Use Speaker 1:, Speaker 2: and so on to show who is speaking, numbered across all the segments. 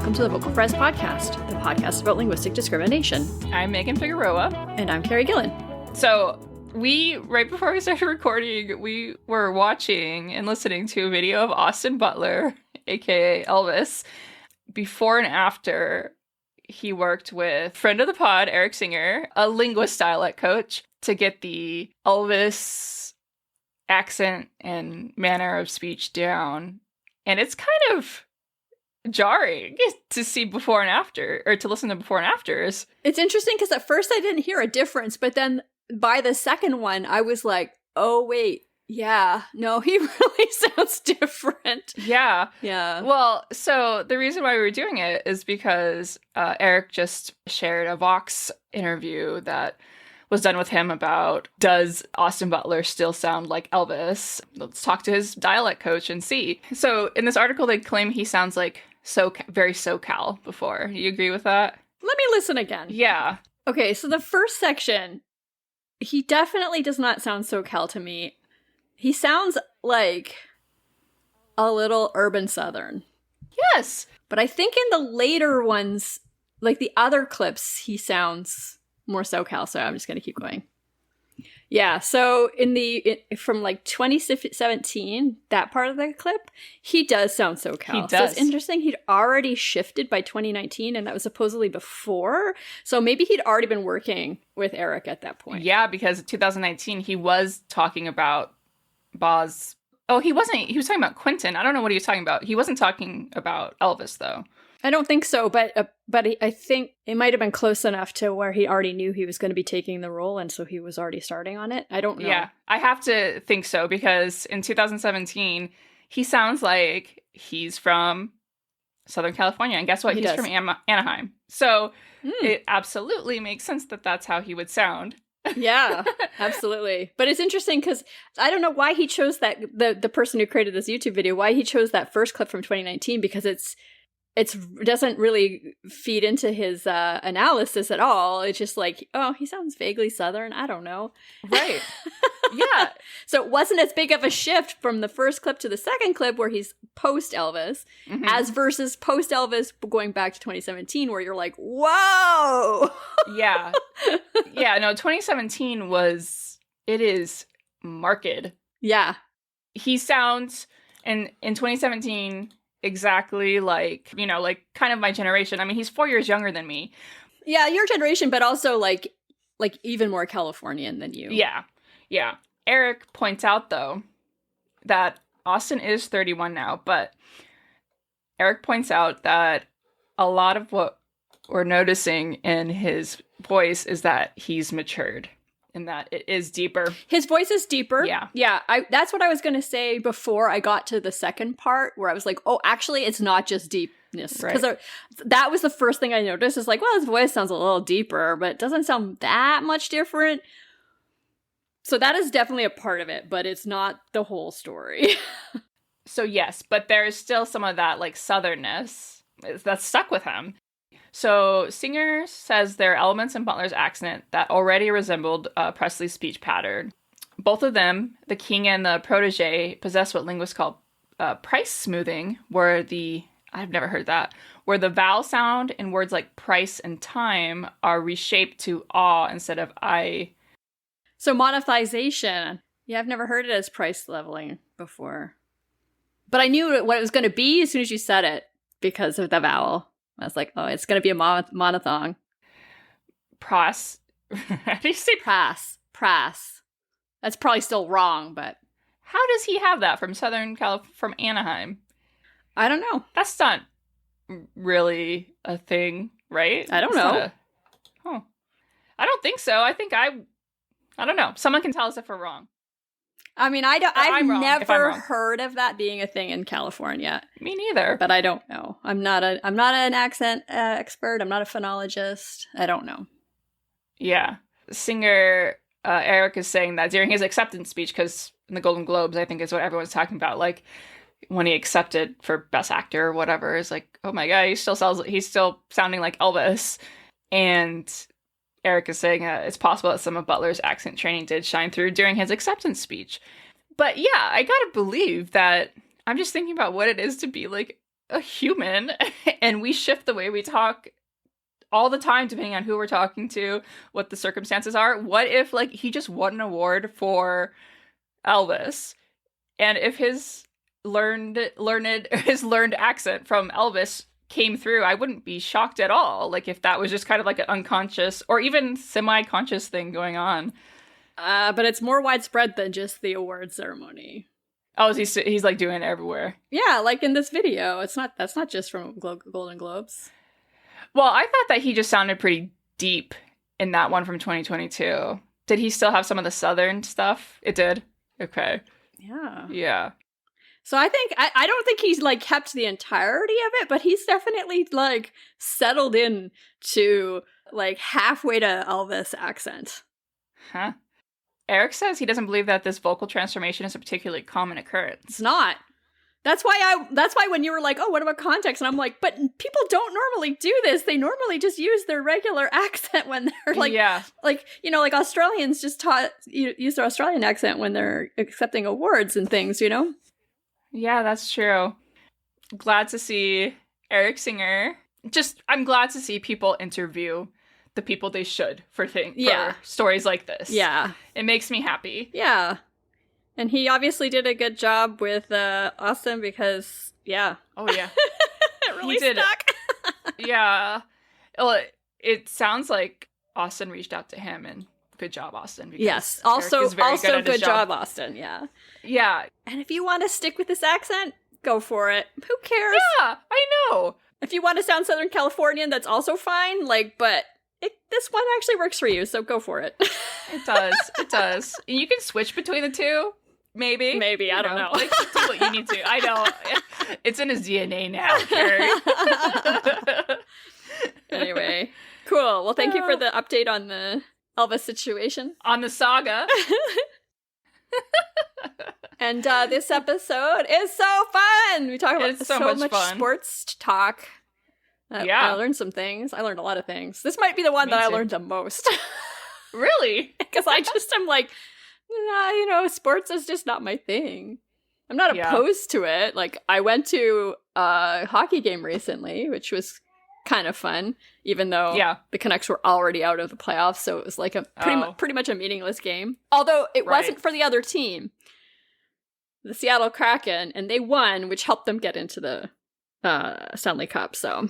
Speaker 1: welcome to the Vocal Fries Podcast, the podcast about linguistic discrimination.
Speaker 2: I'm Megan Figueroa.
Speaker 1: And I'm Carrie Gillen.
Speaker 2: So right before we started recording, we were watching and listening to a video of Austin Butler, aka Elvis, before and after he worked with friend of the pod, Eric Singer, a linguist dialect coach, to get the Elvis accent and manner of speech down. And it's kind of jarring to see before and after, or to listen to before and afters.
Speaker 1: It's interesting because at first I didn't hear a difference, but then by the second one, I was like, oh, wait, yeah, no, he really sounds different.
Speaker 2: Yeah.
Speaker 1: Yeah.
Speaker 2: Well, so the reason why we were doing it is because Eric just shared a Vox interview that was done with him about, does Austin Butler still sound like Elvis? Let's talk to his dialect coach and see. So in this article, they claim he sounds like very SoCal before. You agree with that?
Speaker 1: Let me listen again.
Speaker 2: Yeah.
Speaker 1: Okay, so the first section, he definitely does not sound SoCal to me. He sounds like a little urban Southern.
Speaker 2: Yes.
Speaker 1: But I think in the later ones, like the other clips, he sounds more SoCal, so I'm just going to keep going. Yeah, so from like 2017, that part of the clip, he does sound SoCal.
Speaker 2: He does.
Speaker 1: So it's interesting, he'd already shifted by 2019, and that was supposedly before. So maybe he'd already been working with Eric at that point.
Speaker 2: Yeah, because in 2019, he was talking about Boz. Oh, he wasn't. He was talking about Quentin. I don't know what he was talking about. He wasn't talking about Elvis, though.
Speaker 1: I don't think so, but I think it might have been close enough to where he already knew he was going to be taking the role, and so he was already starting on it. I don't know.
Speaker 2: Yeah, I have to think so, because in 2017, he sounds like he's from Southern California, and guess what? He's from Anaheim. So it absolutely makes sense that that's how he would sound.
Speaker 1: Yeah, absolutely. But it's interesting because I don't know why he chose that, the person who created this YouTube video, why he chose that first clip from 2019, because it doesn't really feed into his analysis at all. It's just like, oh, he sounds vaguely Southern. I don't know.
Speaker 2: Right. Yeah.
Speaker 1: So it wasn't as big of a shift from the first clip to the second clip where he's post-Elvis, as versus post-Elvis going back to 2017 where you're like, whoa!
Speaker 2: Yeah. Yeah, no, 2017 it is marked.
Speaker 1: Yeah.
Speaker 2: He sounds, in 2017... exactly like, like kind of my generation. I mean, he's 4 years younger than me.
Speaker 1: Yeah, your generation, but also like even more Californian than you.
Speaker 2: Yeah. Yeah. Eric points out, though, that Austin is 31 now, but Eric points out that a lot of what we're noticing in his voice is that he's matured and that it is deeper.
Speaker 1: His voice is deeper.
Speaker 2: Yeah.
Speaker 1: Yeah. That's what I was going to say before I got to the second part where I was like, oh, actually, it's not just deepness. Because that was the first thing I noticed is like, well, his voice sounds a little deeper, but it doesn't sound that much different. So that is definitely a part of it, but it's not the whole story.
Speaker 2: So yes, but there is still some of that like Southernness that's stuck with him. So Singer says there are elements in Butler's accent that already resembled Presley's speech pattern. Both of them, the king and the protege, possess what linguists call price smoothing, where I've never heard that, where the vowel sound in words like price and time are reshaped to aw instead of I.
Speaker 1: So monetization. Yeah, I've never heard it as price leveling before. But I knew what it was going to be as soon as you said it because of the vowel. I was like, oh, it's going to be a monothong.
Speaker 2: Pras. How do you say
Speaker 1: Pras. That's probably still wrong, but.
Speaker 2: How does he have that from from Anaheim?
Speaker 1: I don't know.
Speaker 2: That's not really a thing, right?
Speaker 1: I don't know.
Speaker 2: I don't think so. I don't know. Someone can tell us if we're wrong.
Speaker 1: I mean, I've never heard of that being a thing in California.
Speaker 2: Me neither.
Speaker 1: But I don't know. I'm not an accent expert. I'm not a phonologist. I don't know.
Speaker 2: Yeah. Singer Eric is saying that during his acceptance speech, because in the Golden Globes, I think is what everyone's talking about, like when he accepted for Best Actor or whatever, is like, oh my God, he's still sounding like Elvis. And Eric is saying it's possible that some of Butler's accent training did shine through during his acceptance speech. But yeah, I gotta believe that I'm just thinking about what it is to be like a human and we shift the way we talk all the time depending on who we're talking to, what the circumstances are. What if like he just won an award for Elvis, and if his learned accent from Elvis came through, I wouldn't be shocked at all. Like if that was just kind of like an unconscious or even semi-conscious thing going on.
Speaker 1: But it's more widespread than just the award ceremony.
Speaker 2: Oh, he's like doing it everywhere.
Speaker 1: Yeah, like in this video. That's not just from Golden Globes.
Speaker 2: Well, I thought that he just sounded pretty deep in that one from 2022. Did he still have some of the Southern stuff? It did? Okay.
Speaker 1: Yeah.
Speaker 2: Yeah.
Speaker 1: So I think, I don't think he's like kept the entirety of it, but he's definitely like settled in to like halfway to Elvis accent.
Speaker 2: Huh? Eric says he doesn't believe that this vocal transformation is a particularly common occurrence.
Speaker 1: It's not. That's why when you were like, oh, what about context? And I'm like, but people don't normally do this. They normally just use their regular accent when they're like, like, you know, like Australians just use their Australian accent when they're accepting awards and things, you know?
Speaker 2: Yeah, that's true. Glad to see Eric Singer. I'm glad to see people interview the people they should for stories like this. Yeah. It makes me happy.
Speaker 1: Yeah. And he obviously did a good job with Austin because, yeah.
Speaker 2: Oh, yeah.
Speaker 1: It really stuck.
Speaker 2: Yeah. Well, it sounds like Austin reached out to him, and good job, Austin.
Speaker 1: Yes. Also good job, Austin. Yeah.
Speaker 2: Yeah.
Speaker 1: And if you want to stick with this accent, go for it. Who cares?
Speaker 2: Yeah, I know.
Speaker 1: If you want to sound Southern Californian, that's also fine. Like, but this one actually works for you, so go for it.
Speaker 2: It does. It does. You can switch between the two. Maybe.
Speaker 1: I don't know.
Speaker 2: Like, do what you need to. I know. It's in his DNA now, Carrie.
Speaker 1: Anyway, cool. Well, thank you for the update on the Elvis situation.
Speaker 2: On the saga.
Speaker 1: And this episode is so fun. We talk about so much
Speaker 2: fun.
Speaker 1: Sports talk. I learned some things. I learned a lot of things. This might be the one that I learned the most.
Speaker 2: Really?
Speaker 1: Because I'm like, nah, you know, sports is just not my thing. I'm not opposed to it. Like, I went to a hockey game recently, which was kind of fun, even though the Canucks were already out of the playoffs, so it was like a pretty much a meaningless game. Although it wasn't for the other team, the Seattle Kraken, and they won, which helped them get into the Stanley Cup. So,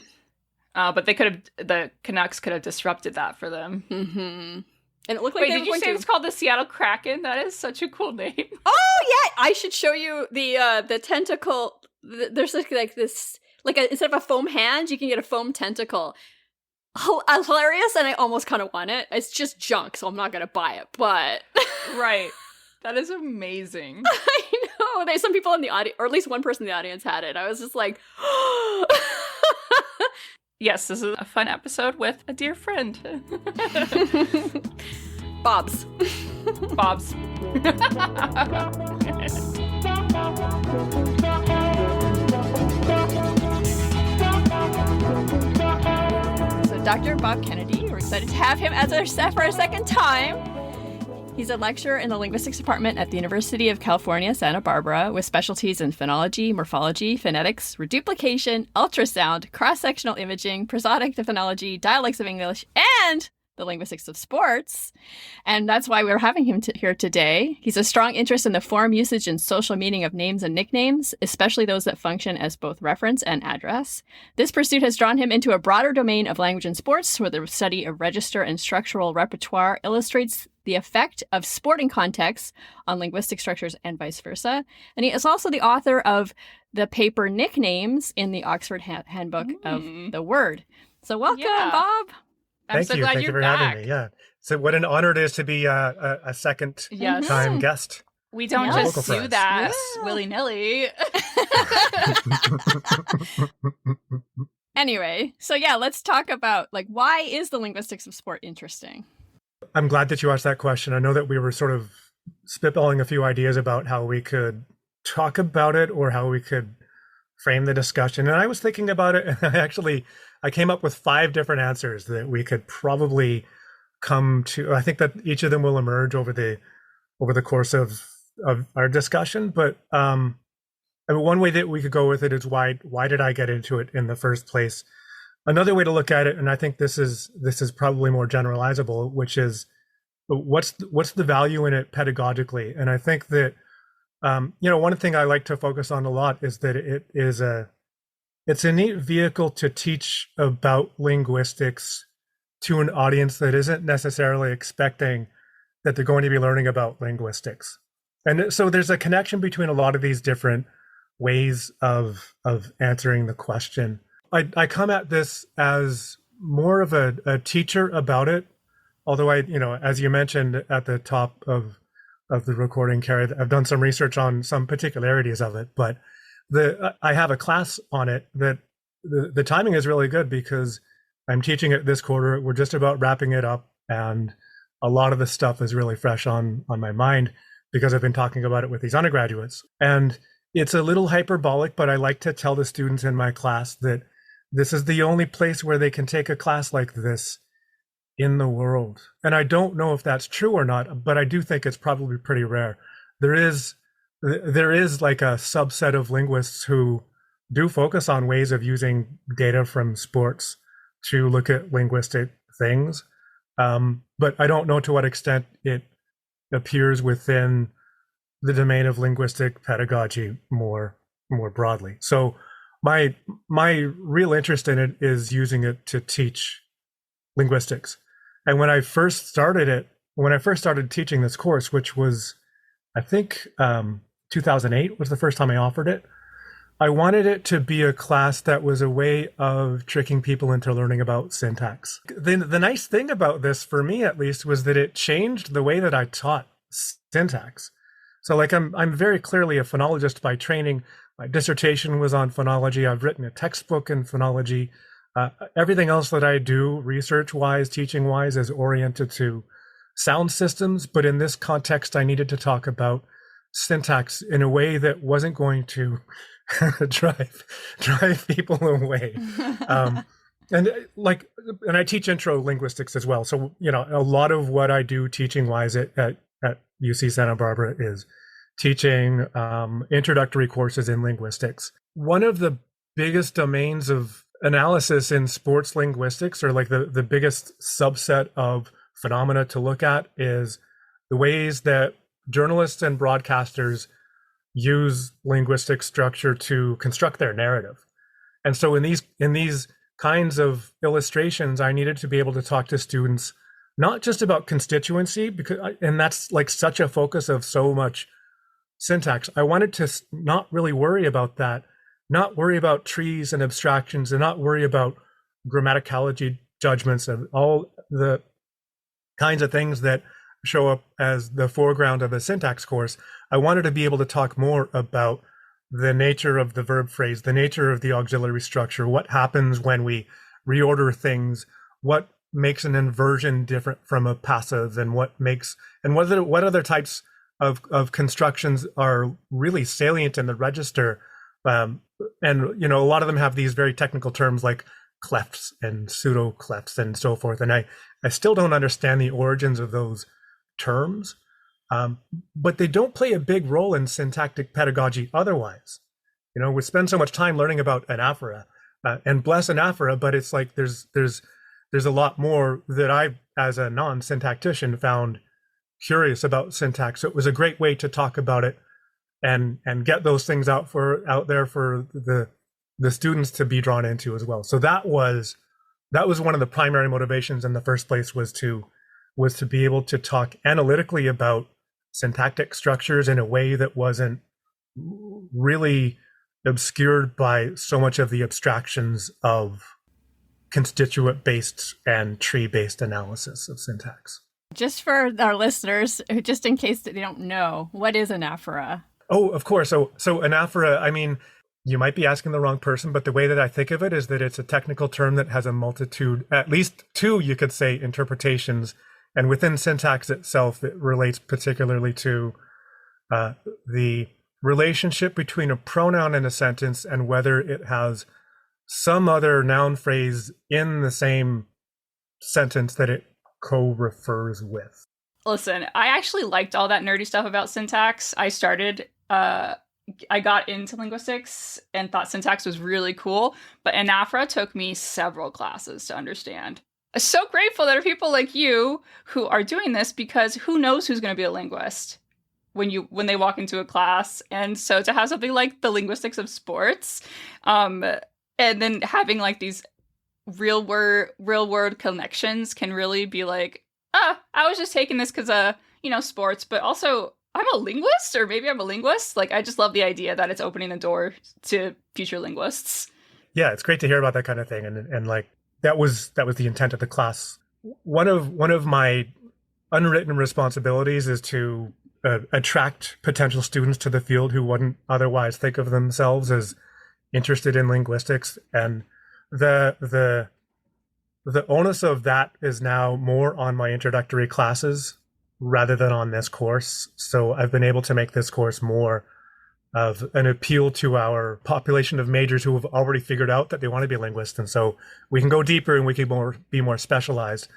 Speaker 2: but the Canucks could have disrupted that for them.
Speaker 1: Mm-hmm. And it looked like
Speaker 2: did you say it's called the Seattle Kraken? That is such a cool name.
Speaker 1: Oh yeah, I should show you the tentacle. There's like this, like instead of a foam hand, you can get a foam tentacle. Hilarious, and I almost kind of want it. It's just junk, so I'm not gonna buy it. But
Speaker 2: right, that is amazing.
Speaker 1: I know. There's some people in the audience, or at least one person in the audience had it. I was just like,
Speaker 2: yes, this is a fun episode with a dear friend.
Speaker 1: Bob's. So Dr. Bob Kennedy, we're excited to have him as our staff for a second time. He's a lecturer in the linguistics department at the University of California, Santa Barbara, with specialties in phonology, morphology, phonetics, reduplication, ultrasound, cross-sectional imaging, prosodic phonology, dialects of English, and the linguistics of sports. And that's why we're having him here today. He's a strong interest in the form, usage, and social meaning of names and nicknames, especially those that function as both reference and address. This pursuit has drawn him into a broader domain of language and sports, where the study of register and structural repertoire illustrates the effect of sporting contexts on linguistic structures and vice versa. And he is also the author of the paper Nicknames in the Oxford Handbook of the Word. So welcome, Bob.
Speaker 2: I'm so glad you're back.
Speaker 3: Having me. Yeah. So what an honor it is to be a second time guest.
Speaker 2: We don't just do that willy-nilly.
Speaker 1: Anyway, so let's talk about why is the linguistics of sport interesting?
Speaker 3: I'm glad that you asked that question. I know that we were sort of spitballing a few ideas about how we could talk about it or how we could frame the discussion. And I was thinking about it, and I came up with 5 different answers that we could probably come to. I think that each of them will emerge over the course of our discussion. But I mean, one way that we could go with it is why did I get into it in the first place? Another way to look at it, and I think this is probably more generalizable, which is what's the value in it pedagogically? And I think that one thing I like to focus on a lot is that it's a neat vehicle to teach about linguistics to an audience that isn't necessarily expecting that they're going to be learning about linguistics. And so there's a connection between a lot of these different ways of answering the question. I come at this as more of a teacher about it, although as you mentioned at the top of the recording, Carrie, I've done some research on some particularities of it, but I have a class on it that the timing is really good because I'm teaching it this quarter. We're just about wrapping it up, and a lot of the stuff is really fresh on my mind because I've been talking about it with these undergraduates. And it's a little hyperbolic, but I like to tell the students in my class that this is the only place where they can take a class like this in the world. And I don't know if that's true or not, but I do think it's probably pretty rare. There is like a subset of linguists who do focus on ways of using data from sports to look at linguistic things. But I don't know to what extent it appears within the domain of linguistic pedagogy more broadly. So my real interest in it is using it to teach linguistics. And when I first started teaching this course, which was, I think, 2008 was the first time I offered it, I wanted it to be a class that was a way of tricking people into learning about syntax. The nice thing about this, for me at least, was that it changed the way that I taught syntax. So like I'm very clearly a phonologist by training. My dissertation was on phonology. I've written a textbook in phonology. Everything else that I do research-wise, teaching-wise, is oriented to sound systems. But in this context, I needed to talk about syntax in a way that wasn't going to drive people away. And I teach intro linguistics as well. So, a lot of what I do teaching-wise at UC Santa Barbara is teaching introductory courses in linguistics. One of the biggest domains of analysis in sports linguistics, or like the biggest subset of phenomena to look at, is the ways that journalists and broadcasters use linguistic structure to construct their narrative. And so in these kinds of illustrations, I needed to be able to talk to students not just about constituency, and that's like such a focus of so much syntax. I wanted to not really worry about that, not worry about trees and abstractions, and not worry about grammaticology judgments and all the kinds of things that show up as the foreground of a syntax course. I wanted to be able to talk more about the nature of the verb phrase, the nature of the auxiliary structure, what happens when we reorder things, what makes an inversion different from a passive, and what other types of constructions are really salient in the register. And a lot of them have these very technical terms like clefs and pseudo clefs and so forth. And I still don't understand the origins of those terms, but they don't play a big role in syntactic pedagogy otherwise. We spend so much time learning about anaphora, and bless anaphora, but it's like there's a lot more that I, as a non-syntactician, found curious about syntax. So it was a great way to talk about it and get those things out there for the students to be drawn into as well. So that was one of the primary motivations in the first place, was to be able to talk analytically about syntactic structures in a way that wasn't really obscured by so much of the abstractions of constituent-based and tree-based analysis of syntax.
Speaker 1: Just for our listeners, just in case they don't know, what is anaphora? Oh,
Speaker 3: of course. So anaphora, I mean, you might be asking the wrong person, but the way that I think of it is that it's a technical term that has a multitude, at least two, you could say, interpretations. And within syntax itself, it relates particularly to the relationship between a pronoun in a sentence and whether it has some other noun phrase in the same sentence that it co-refers with.
Speaker 2: Listen, I actually liked all that nerdy stuff about syntax. I started I got into linguistics and thought syntax was really cool, but Anafra took me several classes to understand. I'm so grateful that there are people like you who are doing this, because who knows who's going to be a linguist when they walk into a class. And so to have something like the linguistics of sports, and then having like these real world connections can really be like, I was just taking this because sports, but also I'm a linguist, or maybe I'm a linguist. Like, I just love the idea that it's opening the door to future linguists.
Speaker 3: Yeah, it's great to hear about that kind of thing, and like that was the intent of the class. One of my unwritten responsibilities is to attract potential students to the field who wouldn't otherwise think of themselves as interested in linguistics, and the onus of that is now more on my introductory classes rather than on this course. So I've been able to make this course more of an appeal to our population of majors who have already figured out that they want to be linguists, and so we can go deeper and we can be more specialized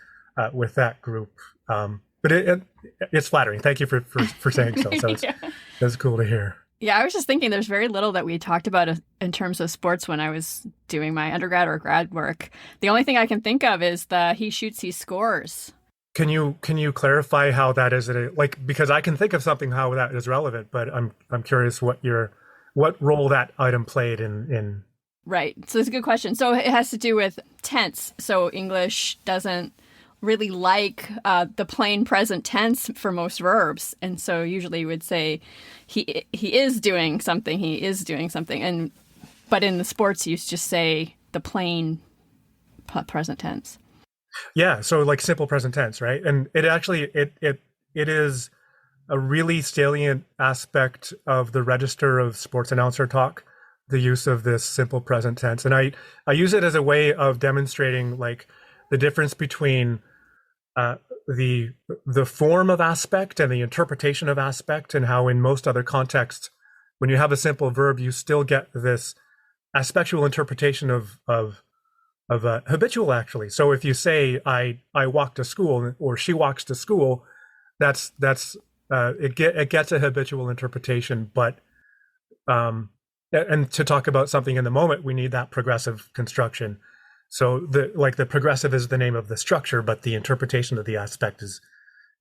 Speaker 3: with that group. But it's flattering. Thank you for saying so. So it's cool to hear.
Speaker 1: Yeah, I was just thinking there's very little that we talked about in terms of sports when I was doing my undergrad or grad work. The only thing I can think of is the he shoots, he scores.
Speaker 3: Can you clarify how that is? Like, because I can think of something how that is relevant, but I'm curious what role that item played in. Right.
Speaker 1: So it's a good question. So it has to do with tense. So English doesn't really like the plain present tense for most verbs, and so usually you would say he is doing something, but in the sports you just say the plain present tense.
Speaker 3: Yeah, so like simple present tense, right? And it actually it is a really salient aspect of the register of sports announcer talk, the use of this simple present tense, and I use it as a way of demonstrating like the difference between the form of aspect and the interpretation of aspect, and how in most other contexts, when you have a simple verb, you still get this aspectual interpretation of habitual, actually. So if you say I walk to school or she walks to school, it gets a habitual interpretation. But and to talk about something in the moment, we need that progressive construction. So the progressive is the name of the structure, but the interpretation of the aspect is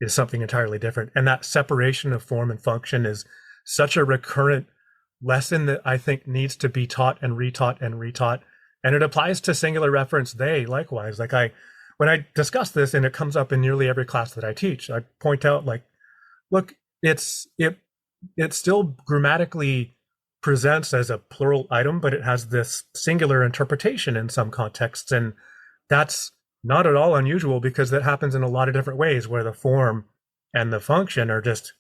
Speaker 3: something entirely different. And that separation of form and function is such a recurrent lesson that I think needs to be taught and retaught and retaught. And it applies to singular reference they likewise. Like when I discuss this, and it comes up in nearly every class that I teach, I point out like, look, it still grammatically presents as a plural item, but it has this singular interpretation in some contexts. And that's not at all unusual, because that happens in a lot of different ways where the form and the function are just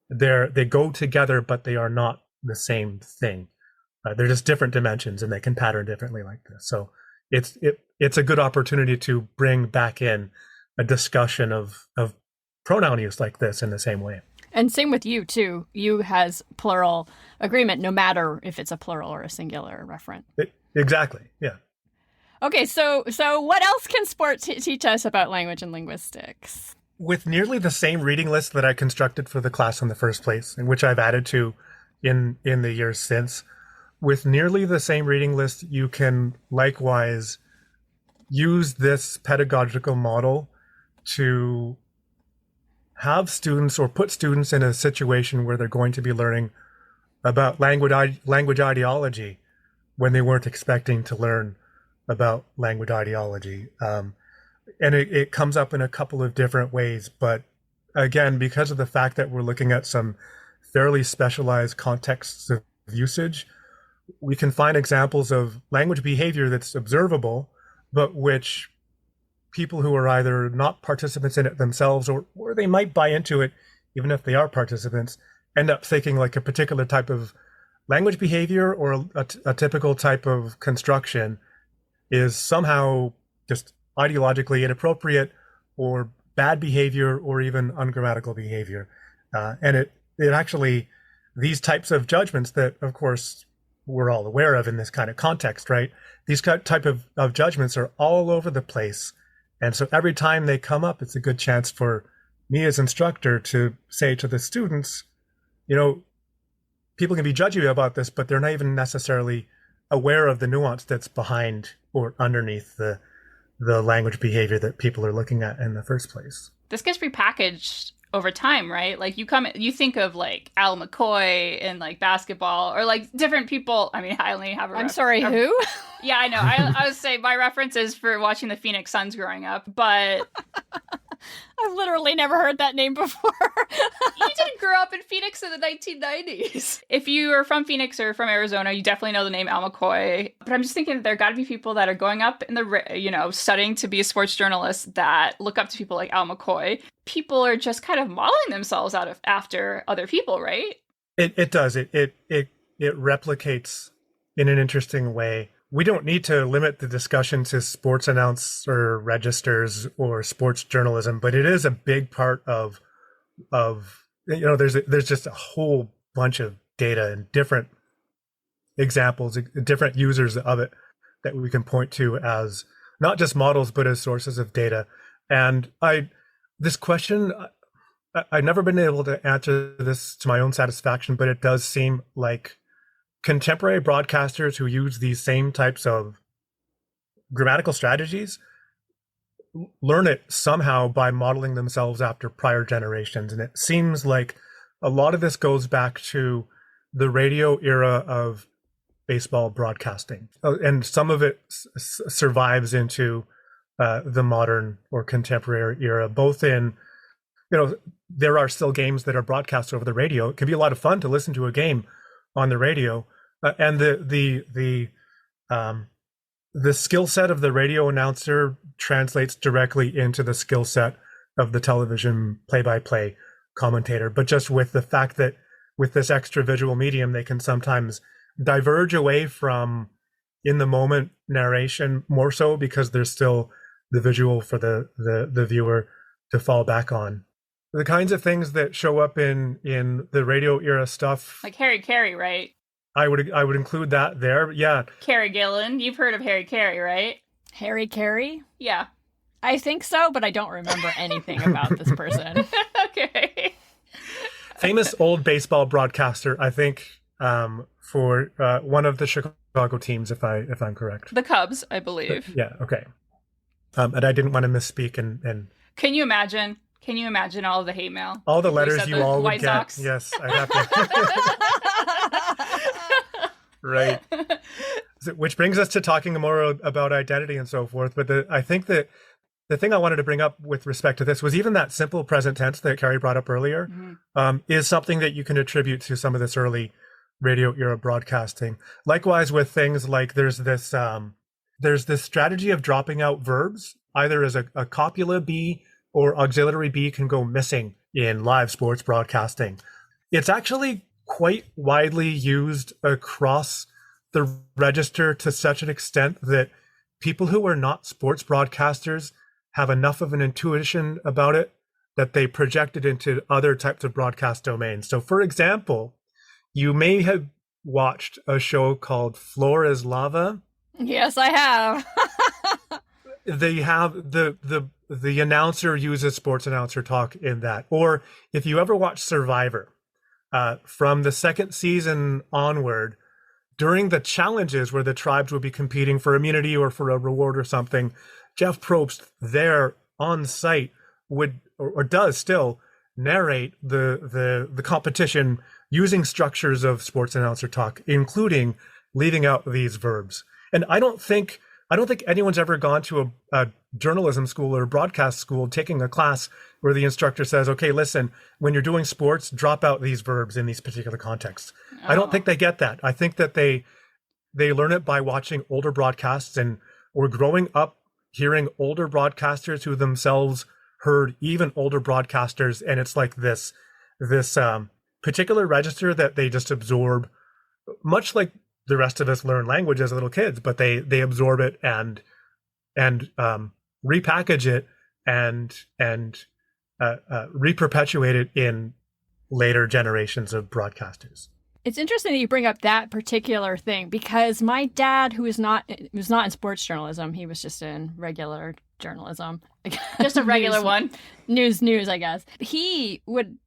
Speaker 3: they go together, but they are not the same thing. They're just different dimensions, and they can pattern differently like this. So it's a good opportunity to bring back in a discussion of pronoun use like this in the same way.
Speaker 1: And same with you too. You has plural agreement, no matter if it's a plural or a singular referent.
Speaker 3: Exactly. Yeah.
Speaker 1: Okay. So what else can sport teach us about language and linguistics?
Speaker 3: With nearly the same reading list that I constructed for the class in the first place, and which I've added to in the years since, with nearly the same reading list, you can likewise use this pedagogical model to have students or put students in a situation where they're going to be learning about language ideology when they weren't expecting to learn about language ideology. And it comes up in a couple of different ways. But again, because of the fact that we're looking at some fairly specialized contexts of usage, we can find examples of language behavior that's observable, but which people who are either not participants in it themselves, or they might buy into it even if they are participants, end up thinking like a particular type of language behavior or a typical type of construction is somehow just ideologically inappropriate or bad behavior or even ungrammatical behavior. And it actually, these types of judgments that, of course, we're all aware of in this kind of context, right? These type of judgments are all over the place. And so every time they come up, it's a good chance for me as instructor to say to the students, people can be judgy about this, but they're not even necessarily aware of the nuance that's behind or underneath the language behavior that people are looking at in the first place.
Speaker 2: This gets repackaged over time, right? Like you think of like Al McCoy in like basketball, or like different people. I mean, I only have
Speaker 1: I'm sorry, who?
Speaker 2: Yeah, I know. I would say my reference is for watching the Phoenix Suns growing up, but
Speaker 1: I've literally never heard that name before.
Speaker 2: You didn't grow up in Phoenix in the 1990s. If you are from Phoenix or from Arizona, you definitely know the name Al McCoy. But I'm just thinking that there got to be people that are going up in the, studying to be a sports journalist that look up to people like Al McCoy. People are just kind of modeling themselves after other people, right?
Speaker 3: It does. It replicates in an interesting way. We don't need to limit the discussion to sports announcer registers or sports journalism, but it is a big part of there's just a whole bunch of data and different examples, different users of it that we can point to as not just models, but as sources of data. And this question, I've never been able to answer this to my own satisfaction, but it does seem like contemporary broadcasters who use these same types of grammatical strategies learn it somehow by modeling themselves after prior generations. And it seems like a lot of this goes back to the radio era of baseball broadcasting. And some of it survives into the modern or contemporary era, both in, there are still games that are broadcast over the radio. It can be a lot of fun to listen to a game on the radio, and the skill set of the radio announcer translates directly into the skill set of the television play-by-play commentator. But just with the fact that with this extra visual medium, they can sometimes diverge away from in the moment narration more so because there's still the visual for the viewer to fall back on. The kinds of things that show up in the radio era stuff,
Speaker 2: like Harry Carey, right?
Speaker 3: I would include that there. Yeah.
Speaker 2: Carey Gillen, you've heard of Harry Carey, right?
Speaker 1: Harry Carey?
Speaker 2: Yeah.
Speaker 1: I think so, but I don't remember anything about this person.
Speaker 2: Okay.
Speaker 3: Famous old baseball broadcaster, I think, for one of the Chicago teams, if I'm correct.
Speaker 2: The Cubs, I believe.
Speaker 3: Yeah. Okay. And I didn't want to misspeak and.
Speaker 2: Can you imagine? Can you imagine all of the hate mail?
Speaker 3: All the letters you all would get.
Speaker 2: Sox?
Speaker 3: Yes, I have to. Right. Which brings us to talking more about identity and so forth. But I think that the thing I wanted to bring up with respect to this was even that simple present tense that Carrie brought up earlier, is something that you can attribute to some of this early radio era broadcasting. Likewise with things like there's this strategy of dropping out verbs, either as a copula be or auxiliary be can go missing in live sports broadcasting. It's actually quite widely used across the register to such an extent that people who are not sports broadcasters have enough of an intuition about it that they project it into other types of broadcast domains. So for example, you may have watched a show called Floor is Lava.
Speaker 1: Yes, I have.
Speaker 3: They have the announcer uses sports announcer talk in that. Or if you ever watch Survivor, from the second season onward, during the challenges where the tribes would be competing for immunity or for a reward or something, Jeff Probst there on site would or does still narrate the competition using structures of sports announcer talk, including leaving out these verbs. And I don't think anyone's ever gone to a journalism school or broadcast school taking a class where the instructor says, okay, listen, when you're doing sports, drop out these verbs in these particular contexts. Oh. I don't think they get that. I think that they learn it by watching older broadcasts, and we're growing up hearing older broadcasters who themselves heard even older broadcasters. And it's like this particular register that they just absorb, much like the rest of us learn language as little kids, but they absorb it and repackage it and reperpetuate it in later generations of broadcasters.
Speaker 1: It's interesting that you bring up that particular thing, because my dad, who was not in sports journalism, he was just in regular journalism,
Speaker 2: just a regular
Speaker 1: news,
Speaker 2: one,
Speaker 1: news, I guess. He would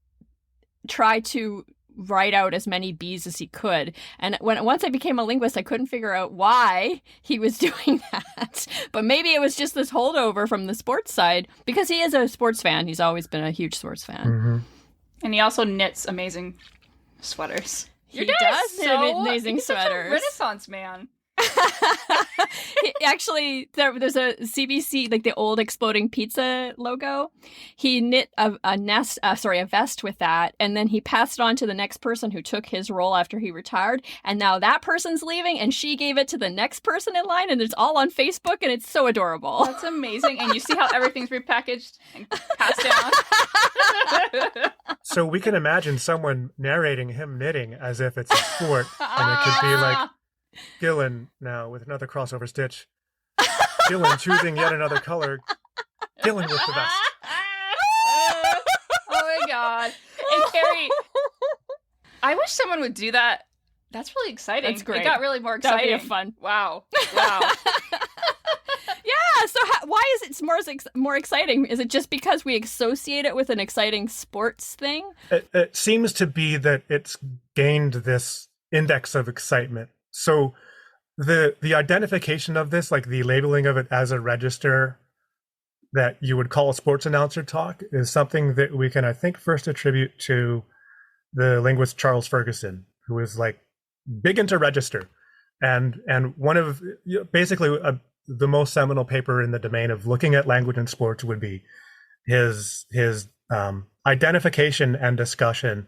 Speaker 1: try to write out as many B's as he could. And once I became a linguist, I couldn't figure out why he was doing that. But maybe it was just this holdover from the sports side, because he is a sports fan. He's always been a huge sports fan.
Speaker 3: Mm-hmm.
Speaker 2: And he also knits amazing sweaters.
Speaker 1: He does knit amazing sweaters.
Speaker 2: Such a Renaissance man.
Speaker 1: Actually, there's a CBC, like the old Exploding Pizza logo. He knit a vest with that, and then he passed it on to the next person who took his role after he retired. And now that person's leaving, and she gave it to the next person in line, and it's all on Facebook, and it's so adorable.
Speaker 2: That's amazing. And you see how everything's repackaged and passed down.
Speaker 3: So we can imagine someone narrating him knitting as if it's a sport, and it could be like Gillen now with another crossover stitch. Gillen choosing yet another color. Gillen with the vest.
Speaker 2: Oh my god. And Carrie, I wish someone would do that. That's really exciting.
Speaker 1: That's great.
Speaker 2: It got really more exciting.
Speaker 1: That'd be fun.
Speaker 2: Wow.
Speaker 1: Yeah, so why is it more exciting? Is it just because we associate it with an exciting sports thing?
Speaker 3: It seems to be that it's gained this index of excitement. So the identification of this, like the labeling of it as a register that you would call a sports announcer talk, is something that we can, I think, first attribute to the linguist Charles Ferguson, who is like big into register, and one of basically the most seminal paper in the domain of looking at language and sports would be his identification and discussion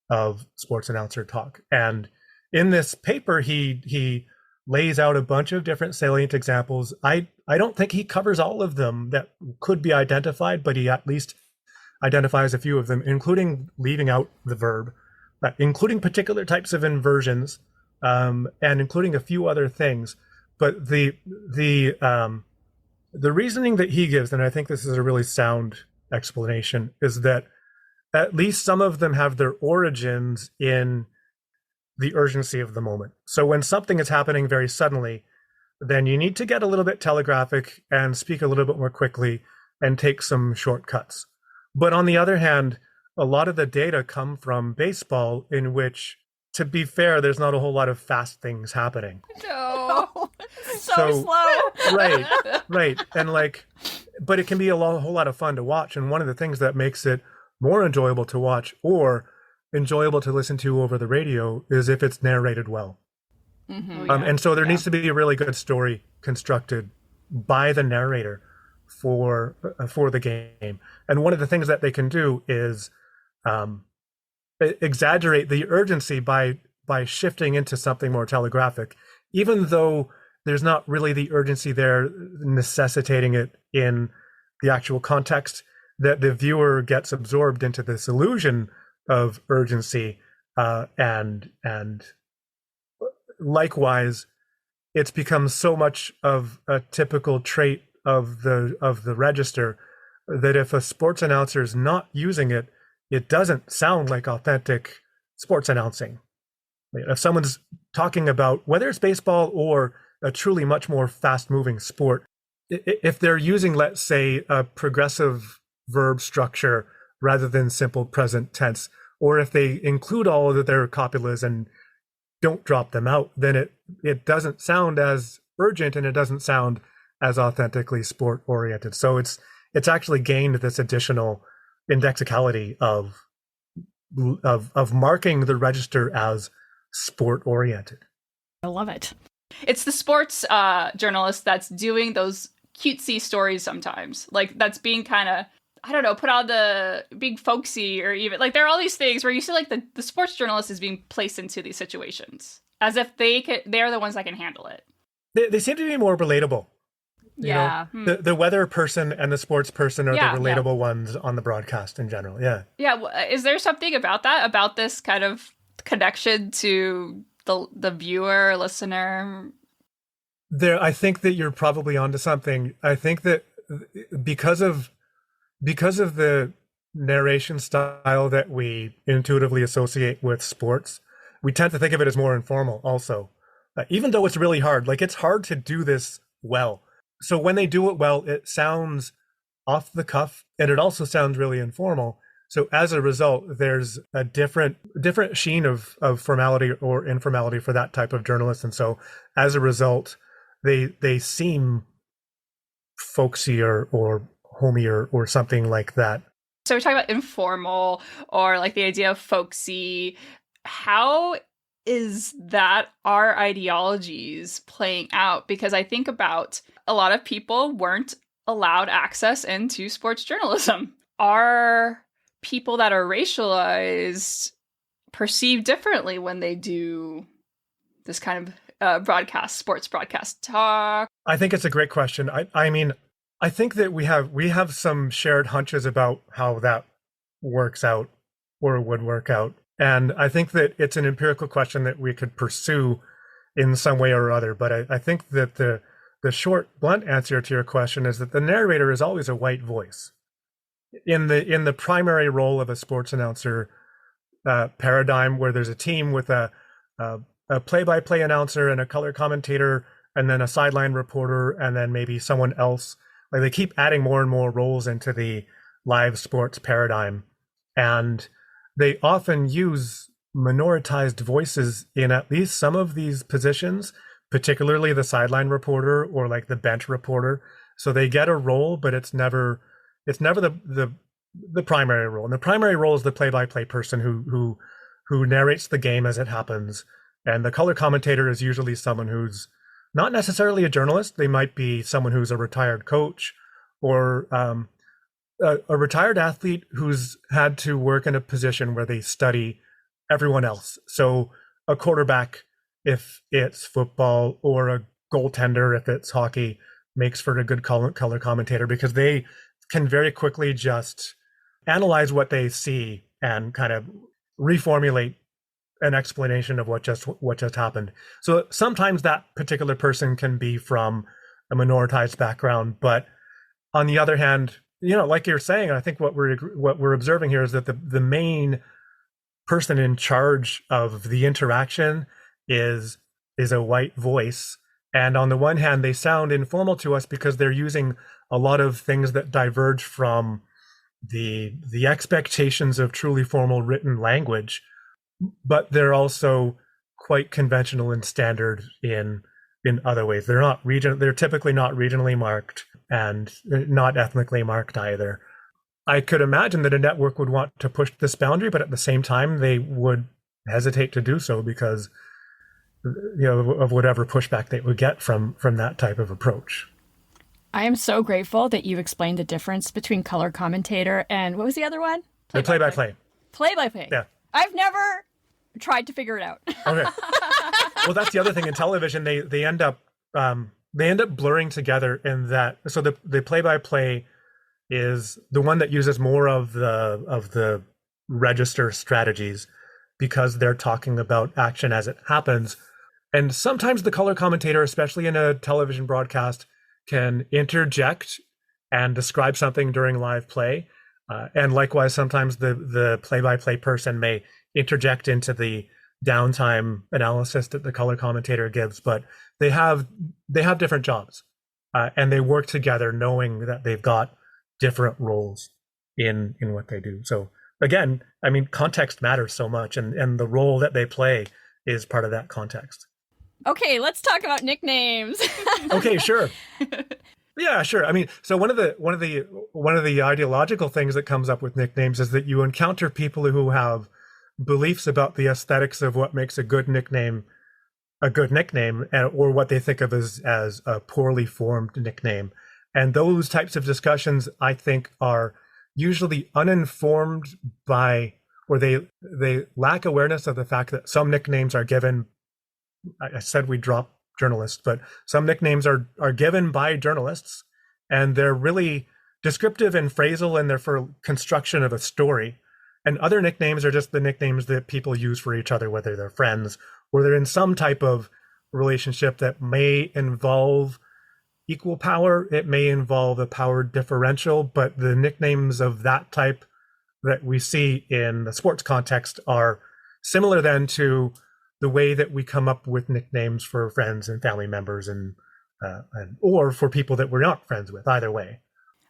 Speaker 3: of sports announcer talk. And in this paper, he lays out a bunch of different salient examples. I don't think he covers all of them that could be identified, but he at least identifies a few of them, including leaving out the verb, including particular types of inversions, and including a few other things. But the reasoning that he gives, and I think this is a really sound explanation, is that at least some of them have their origins in the urgency of the moment. So when something is happening very suddenly, then you need to get a little bit telegraphic and speak a little bit more quickly and take some shortcuts. But on the other hand, a lot of the data come from baseball, in which, to be fair, there's not a whole lot of fast things happening.
Speaker 2: No.
Speaker 1: So slow.
Speaker 3: Right. And but it can be whole lot of fun to watch. And one of the things that makes it more enjoyable to watch, or enjoyable to listen to over the radio, is if it's narrated well.
Speaker 1: Mm-hmm.
Speaker 3: And so there needs to be a really good story constructed by the narrator for the game. And one of the things that they can do is exaggerate the urgency by shifting into something more telegraphic, even though there's not really the urgency there necessitating it in the actual context, that the viewer gets absorbed into this illusion of urgency, and likewise, it's become so much of a typical trait of the register that if a sports announcer is not using it, it doesn't sound like authentic sports announcing. If someone's talking about whether it's baseball or a truly much more fast-moving sport, if they're using, let's say, a progressive verb structure rather than simple present tense, or if they include all of their copulas and don't drop them out, then it doesn't sound as urgent, and it doesn't sound as authentically sport oriented. So it's actually gained this additional indexicality of marking the register as sport oriented.
Speaker 1: I love it.
Speaker 2: It's the sports journalist that's doing those cutesy stories sometimes, like that's being kind of, I don't know, put on the being folksy, or even like there are all these things where you see like the sports journalist is being placed into these situations as if they're the ones that can handle it.
Speaker 3: They seem to be more relatable.
Speaker 1: Yeah.
Speaker 3: The weather person and the sports person are the relatable ones on the broadcast in general. Yeah.
Speaker 2: Yeah. Is there something about that, about this kind of connection to the viewer, listener?
Speaker 3: I think that you're probably onto something. I think that because of the narration style that we intuitively associate with sports, we tend to think of it as more informal also. Even though it's really hard, like it's hard to do this well. So when they do it well, it sounds off the cuff, and it also sounds really informal. So as a result, there's a different sheen of formality or informality for that type of journalist. And so as a result, they seem folksier or homier or something like that.
Speaker 2: So we're talking about informal or like the idea of folksy. How is that our ideologies playing out? Because I think about a lot of people weren't allowed access into sports journalism. Are people that are racialized perceived differently when they do this kind of sports broadcast talk?
Speaker 3: I think it's a great question. I mean, I think that we have some shared hunches about how that works out or would work out. And I think that it's an empirical question that we could pursue in some way or other. But I think that the short, blunt answer to your question is that the narrator is always a white voice. In the primary role of a sports announcer paradigm, where there's a team with a play-by-play announcer and a color commentator, and then a sideline reporter, and then maybe someone else. Like, they keep adding more and more roles into the live sports paradigm, and they often use minoritized voices in at least some of these positions, particularly the sideline reporter or like the bench reporter. So they get a role, but it's never the primary role. And the primary role is the play-by-play person who narrates the game as it happens. And the color commentator is usually someone who's not necessarily a journalist. They might be someone who's a retired coach or a retired athlete who's had to work in a position where they study everyone else. So a quarterback, if it's football, or a goaltender, if it's hockey, makes for a good color commentator, because they can very quickly just analyze what they see and kind of reformulate an explanation of what just happened. So sometimes that particular person can be from a minoritized background, but on the other hand, like you're saying, I think what we're observing here is that the main person in charge of the interaction is a white voice. And on the one hand, they sound informal to us because they're using a lot of things that diverge from the expectations of truly formal written language, but they're also quite conventional and standard in other ways. They're typically not regionally marked and not ethnically marked either. I could imagine that a network would want to push this boundary, but at the same time, they would hesitate to do so because of whatever pushback they would get from that type of approach.
Speaker 1: I am so grateful that you explained the difference between color commentator and what was the other one?
Speaker 3: Play-by-play.
Speaker 1: Play-by-play.
Speaker 3: Yeah.
Speaker 1: I've never tried to figure it out.
Speaker 3: Okay. Well, that's the other thing in television. They end up blurring together in that. So the play-by-play is the one that uses more of the register strategies because they're talking about action as it happens. And sometimes the color commentator, especially in a television broadcast, can interject and describe something during live play. And likewise, sometimes the play-by-play person may interject into the downtime analysis that the color commentator gives, but they have different jobs, and they work together knowing that they've got different roles in what they do. So again, I mean, context matters so much, and the role that they play is part of that context.
Speaker 1: Okay, let's talk about nicknames.
Speaker 3: Okay, sure. Yeah, sure. I mean, so one of the ideological things that comes up with nicknames is that you encounter people who have beliefs about the aesthetics of what makes a good nickname, or what they think of as a poorly formed nickname. And those types of discussions, I think, are usually uninformed or they lack awareness of the fact that some nicknames are given. I said we drop journalists, but some nicknames are given by journalists, and they're really descriptive and phrasal, and they're for construction of a story. And other nicknames are just the nicknames that people use for each other, whether they're friends or they're in some type of relationship that may involve equal power. It may involve a power differential, but the nicknames of that type that we see in the sports context are similar then to the way that we come up with nicknames for friends and family members and or for people that we're not friends with, either way.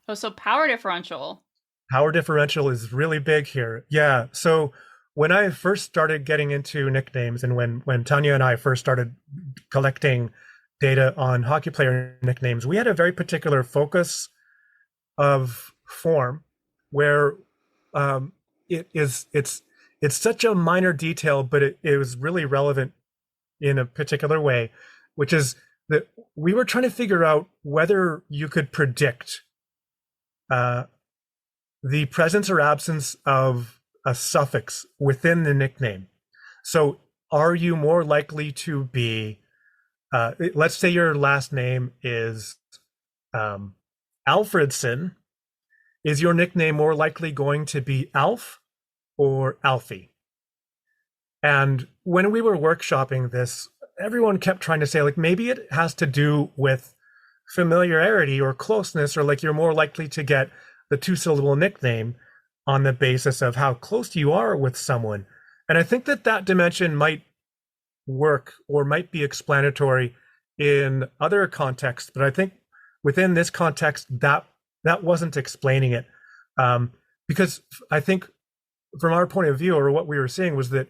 Speaker 2: Oh, so power differential.
Speaker 3: Power differential is really big here. Yeah. So when I first started getting into nicknames, and when Tanya and I first started collecting data on hockey player nicknames, we had a very particular focus of form where it's such a minor detail, but it was really relevant in a particular way, which is that we were trying to figure out whether you could predict the presence or absence of a suffix within the nickname. So are you more likely to be, let's say your last name is Alfredson, is your nickname more likely going to be Alf or Alfie? And when we were workshopping this, everyone kept trying to say, like, maybe it has to do with familiarity or closeness, or like you're more likely to get the two-syllable nickname on the basis of how close you are with someone. And I think that dimension might work or might be explanatory in other contexts, but I think within this context, that wasn't explaining it. Because I think from our point of view, or what we were seeing, was that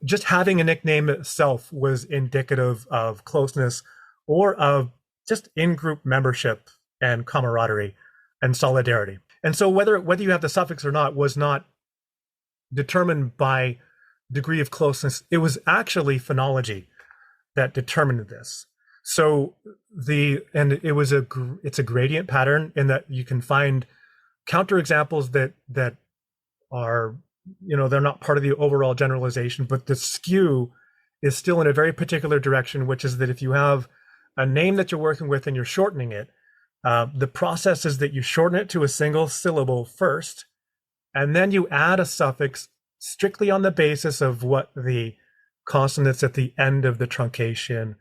Speaker 3: just having a nickname itself was indicative of closeness or of just in-group membership and camaraderie and solidarity. And so whether you have the suffix or not was not determined by degree of closeness. It was actually phonology that determined this. So it's a gradient pattern in that you can find counterexamples that are, they're not part of the overall generalization, but the skew is still in a very particular direction, which is that if you have a name that you're working with and you're shortening it, the process is that you shorten it to a single syllable first, and then you add a suffix strictly on the basis of what the consonants at the end of the truncation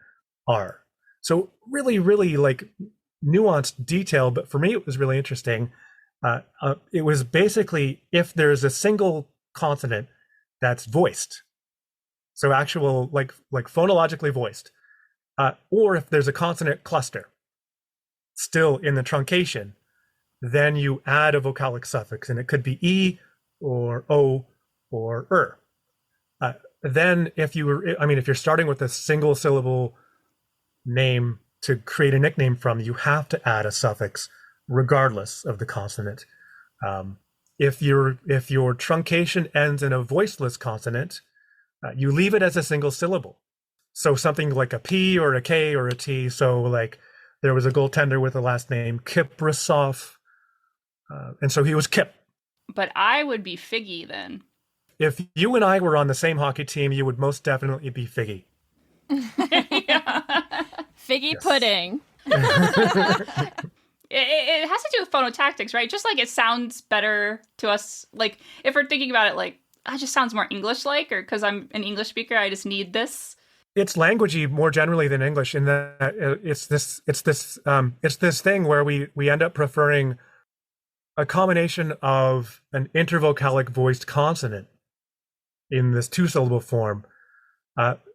Speaker 3: are. So really, really like nuanced detail, but for me, it was really interesting. It was basically if there's a single consonant that's voiced, so actual like phonologically voiced, or if there's a consonant cluster still in the truncation, then you add a vocalic suffix, and it could be E or O or Then if you're starting with a single syllable name to create a nickname from, you have to add a suffix regardless of the consonant. If your truncation ends in a voiceless consonant, you leave it as a single syllable. So something like a P or a K or a T. So like there was a goaltender with the last name Kiprasov, and so he was Kip.
Speaker 2: But I would be Figgy then.
Speaker 3: If you and I were on the same hockey team, you would most definitely be Figgy.
Speaker 1: Figgy pudding.
Speaker 2: It has to do with phonotactics, right? Just like it sounds better to us. Like if we're thinking about it, like it just sounds more English-like, or because I'm an English speaker, I just need this.
Speaker 3: It's languagey more generally than English in that it's this thing where we end up preferring a combination of an intervocalic voiced consonant in this two-syllable form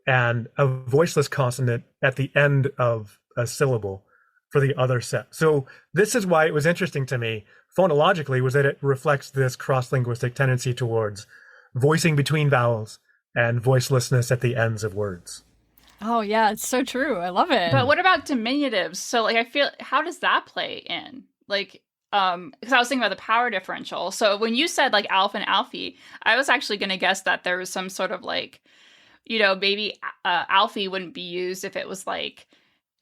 Speaker 3: and a voiceless consonant at the end of a syllable for the other set. So this is why it was interesting to me phonologically, was that it reflects this cross-linguistic tendency towards voicing between vowels and voicelessness at the ends of words.
Speaker 1: Oh yeah, it's so true. I love it.
Speaker 2: But what about diminutives? So like I feel, how does that play in? Like because I was thinking about the power differential. So when you said like Alf and Alfie, I was actually going to guess that there was some sort of like, maybe Alfie wouldn't be used if it was like,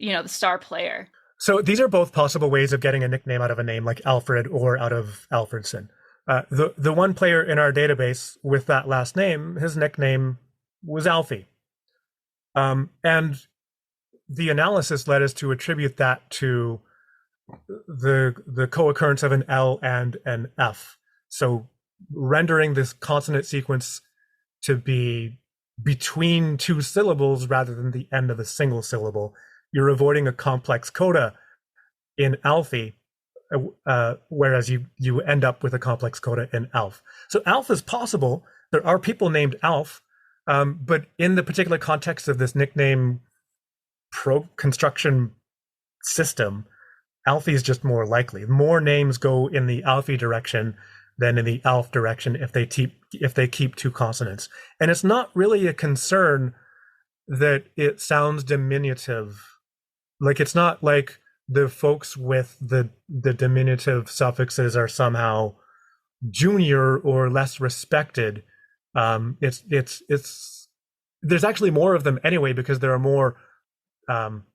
Speaker 2: the star player.
Speaker 3: So these are both possible ways of getting a nickname out of a name, like Alfred or out of Alfredson. The one player in our database with that last name, his nickname was Alfie. And the analysis led us to attribute that to the co-occurrence of an L and an F. So rendering this consonant sequence to be between two syllables rather than the end of a single syllable, you're avoiding a complex coda in Alfie, whereas you end up with a complex coda in Alf. So Alf is possible. There are people named Alf, but in the particular context of this nickname construction system, Alfie is just more likely. More names go in the Alfie direction than in the Alf direction if they keep two consonants. And it's not really a concern that it sounds diminutive. Like, it's not like the folks with the diminutive suffixes are somehow junior or less respected. It's there's actually more of them anyway, because there are more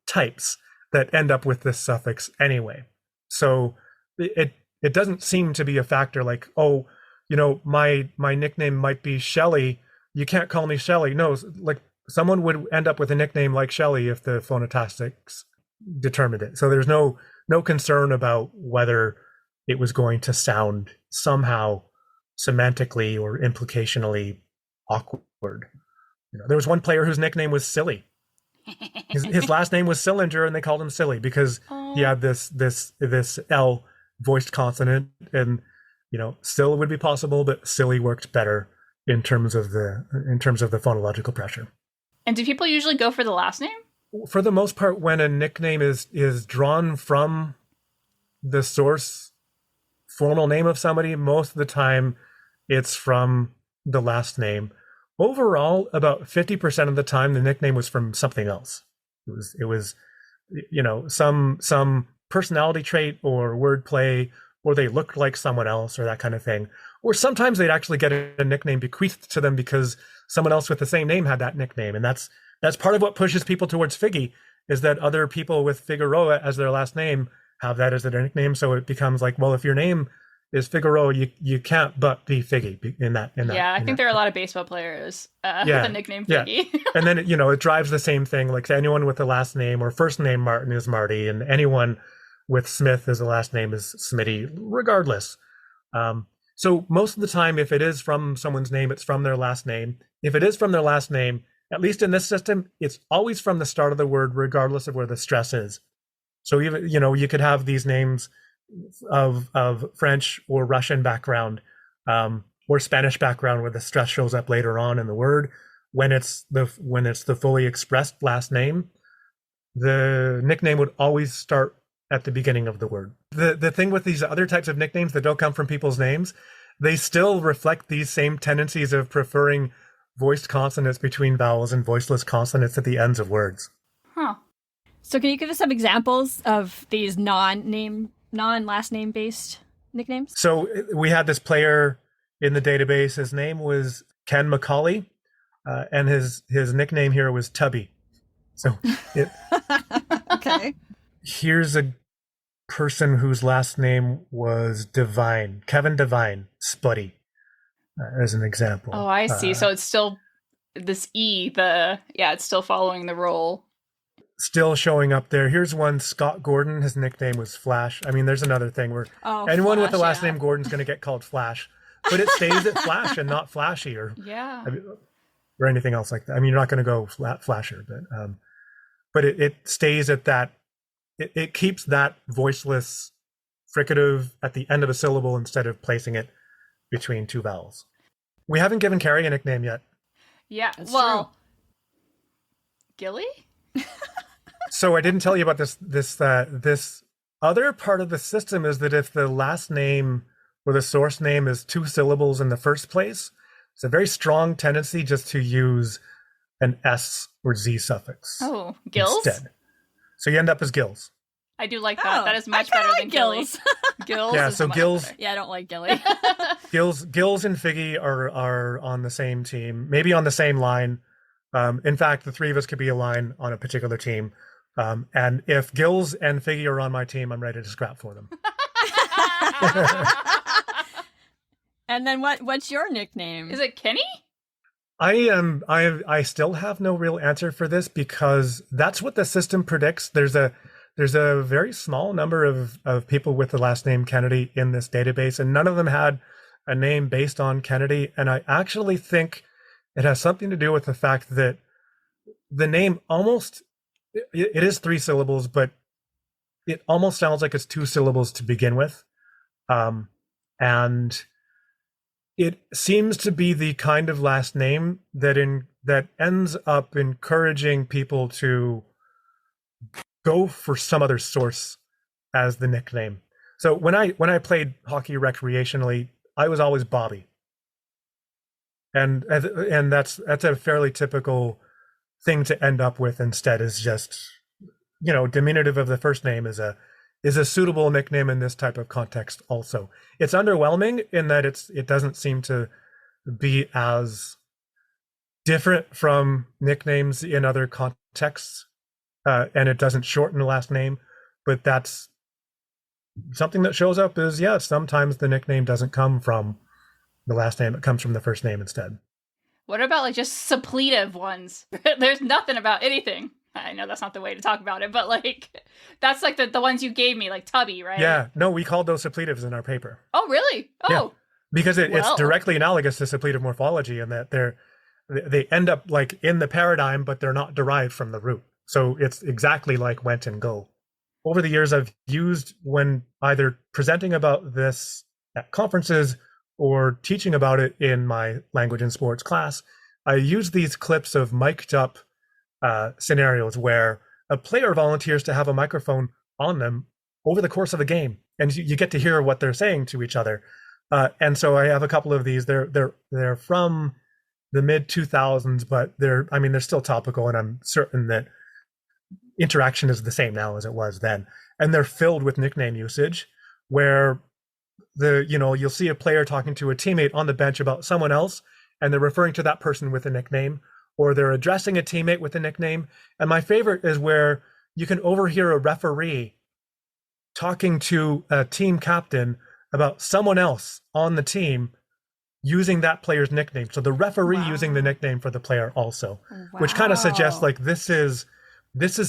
Speaker 3: types that end up with this suffix anyway. So it doesn't seem to be a factor like, oh, my nickname might be Shelly. You can't call me Shelly. No, like someone would end up with a nickname like Shelly if the phonotactics determined it. So there's no concern about whether it was going to sound somehow semantically or implicationally awkward. There was one player whose nickname was Silly. His last name was Cylinder, and they called him Silly because he had this L voiced consonant, and still would be possible, but Silly worked better in terms of the phonological pressure.
Speaker 2: And do people usually go for the last name?
Speaker 3: For the most part, when a nickname is drawn from the source formal name of somebody, most of the time it's from the last name. Overall, about 50% of the time, the nickname was from something else. It was some personality trait or wordplay, or they looked like someone else, or that kind of thing. Or sometimes they'd actually get a nickname bequeathed to them because someone else with the same name had that nickname, and that's part of what pushes people towards Figgy, is that other people with Figueroa as their last name have that as their nickname. So it becomes like, well, if your name is Figueroa, you can't but be Figgy in that.
Speaker 2: Yeah, I think there are a lot of baseball players with a nickname Figgy.
Speaker 3: Yeah. And then it drives the same thing. Like anyone with the last name or first name Martin is Marty, and anyone with Smith as the last name is Smitty, regardless. So most of the time, if it is from someone's name, it's from their last name. If it is from their last name, at least in this system, it's always from the start of the word, regardless of where the stress is. So even, you could have these names of French or Russian background, or Spanish background, where the stress shows up later on in the word. When it's the fully expressed last name, the nickname would always start at the beginning of the word. The thing with these other types of nicknames that don't come from people's names, they still reflect these same tendencies of preferring voiced consonants between vowels and voiceless consonants at the ends of words.
Speaker 2: Huh.
Speaker 1: So can you give us some examples of these non-last name based nicknames?
Speaker 3: So we had this player in the database. His name was Ken McCauley, and his nickname here was Tubby. So
Speaker 1: okay.
Speaker 3: Here's a person whose last name was Devine, Kevin Devine, Spuddy, as an example.
Speaker 2: Oh, I see. So it's still this E, it's still following the role.
Speaker 3: Still showing up there. Here's one, Scott Gordon. His nickname was Flash. I mean, there's another thing where anyone with the last name Gordon's going to get called Flash, but it stays at Flash and not Flashy or anything else like that. I mean, you're not going to go Flasher, but it stays at that. It keeps that voiceless fricative at the end of a syllable instead of placing it between two vowels. We haven't given Carrie a nickname yet.
Speaker 2: Yeah,
Speaker 1: That's
Speaker 2: well,
Speaker 1: true.
Speaker 2: Gilly?
Speaker 3: So I didn't tell you about this other part of the system is that if the last name or the source name is two syllables in the first place, it's a very strong tendency just to use an S or Z suffix.
Speaker 2: Oh, Gills?
Speaker 3: Instead. So you end up as Gills.
Speaker 2: I do like that. That is much better than
Speaker 1: Gills.
Speaker 2: Gills.
Speaker 3: Yeah,
Speaker 2: is
Speaker 3: so
Speaker 2: much
Speaker 3: Gills.
Speaker 2: better.
Speaker 1: Yeah, I don't like Gilly.
Speaker 3: Gills and Figgy are on the same team, maybe on the same line. In fact, the three of us could be a line on a particular team. And if Gills and Figgy are on my team, I'm ready to scrap for them.
Speaker 1: And then what's your nickname?
Speaker 2: Is it Kenny?
Speaker 3: I still have no real answer for this because that's what the system predicts. There's a very small number of people with the last name Kennedy in this database, and none of them had a name based on Kennedy. And I actually think it has something to do with the fact that the name it is three syllables, but it almost sounds like it's two syllables to begin with. And it seems to be the kind of last name that ends up encouraging people to go for some other source as the nickname. So when I played hockey recreationally, I was always Bobby. And that's a fairly typical thing to end up with instead, is just, diminutive of the first name is a suitable nickname in this type of context also. It's underwhelming in that it doesn't seem to be as different from nicknames in other contexts, and it doesn't shorten the last name, but that's something that shows up is, sometimes the nickname doesn't come from the last name, it comes from the first name instead.
Speaker 2: What about like just suppletive ones? There's nothing about anything. I know that's not the way to talk about it, but like that's like the ones you gave me, like Tubby, right?
Speaker 3: Yeah, no, we called those suppletives in our paper.
Speaker 2: Oh, really? Oh,
Speaker 3: yeah. Because it's directly analogous to suppletive morphology in that they end up like in the paradigm, but they're not derived from the root. So it's exactly like went and go. Over the years, I've used, when either presenting about this at conferences or teaching about it in my language and sports class, I use these clips of mic'd up scenarios where a player volunteers to have a microphone on them over the course of a game, and you get to hear what they're saying to each other. And so I have a couple of these. They're from the mid 2000s, but they're still topical, and I'm certain that interaction is the same now as it was then. And they're filled with nickname usage, where you'll see a player talking to a teammate on the bench about someone else, and they're referring to that person with a nickname, or they're addressing a teammate with a nickname. And my favorite is where you can overhear a referee talking to a team captain about someone else on the team using that player's nickname. So the referee using the nickname for the player also, which kind of suggests like this is